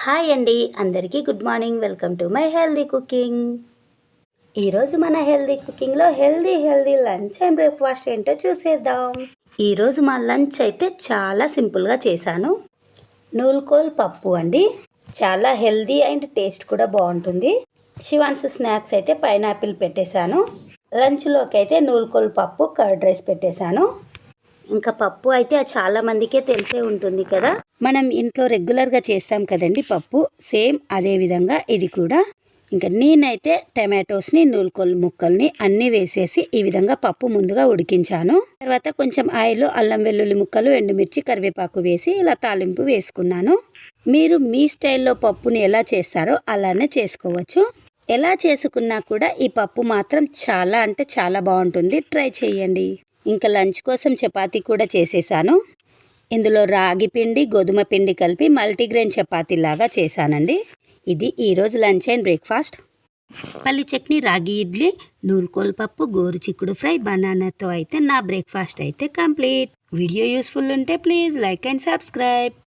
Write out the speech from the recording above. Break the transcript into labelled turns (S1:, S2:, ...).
S1: Hi అండి, అందరికీ good morning. Welcome to my healthy cooking. ఈరోజు మన హెల్దీ కుకింగ్లో హెల్దీ లంచ్ అండ్ బ్రేక్ఫాస్ట్ ఏంటో చూసేద్దాం. ఈరోజు మా లంచ్ అయితే చాలా సింపుల్గా చేశాను. నూల్కోల్ పప్పు అండి. చాలా హెల్దీ అండ్ టేస్ట్ కూడా బాగుంటుంది. శివాన్స్ స్నాక్స్ అయితే పైనాపిల్ పెట్టేశాను. లంచ్లోకి అయితే నూల్కోల్ పప్పు కర్డ్ రైస్ పెట్టేశాను. ఇంకా పప్పు అయితే చాలా మందికే తెలిసే ఉంటుంది కదా. మనం ఇంట్లో రెగ్యులర్గా చేస్తాం కదండి పప్పు, సేమ్ అదే విధంగా ఇది కూడా. ఇంకా నేనైతే టమాటోస్ని నూల్కోల్ ముక్కల్ని అన్నీ వేసేసి ఈ విధంగా పప్పు ముందుగా ఉడికించాను. తర్వాత కొంచెం ఆయిల్, అల్లం వెల్లుల్లి ముక్కలు, ఎండుమిర్చి, కరివేపాకు వేసి ఇలా తాలింపు వేసుకున్నాను. మీరు మీ స్టైల్లో పప్పుని ఎలా చేస్తారో అలానే చేసుకోవచ్చు. ఎలా చేసుకున్నా కూడా ఈ పప్పు మాత్రం చాలా అంటే చాలా బాగుంటుంది. ట్రై చేయండి. ఇంకా లంచ్ కోసం చపాతీ కూడా చేసేసాను. ఇందులో రాగి పిండి, గోధుమ పిండి కలిపి మల్టీగ్రెయిన్ చపాతీ లాగా చేశానండి. ఇది ఈరోజు లంచ్ అండ్ బ్రేక్ఫాస్ట్. పల్లి చట్నీ, రాగి ఇడ్లీ, నూల్కోల్ పప్పు, గోరు చిక్కుడు ఫ్రై, బనానాతో అయితే నా బ్రేక్ఫాస్ట్ అయితే కంప్లీట్. వీడియో యూస్ఫుల్ ఉంటే ప్లీజ్ లైక్ అండ్ సబ్స్క్రైబ్.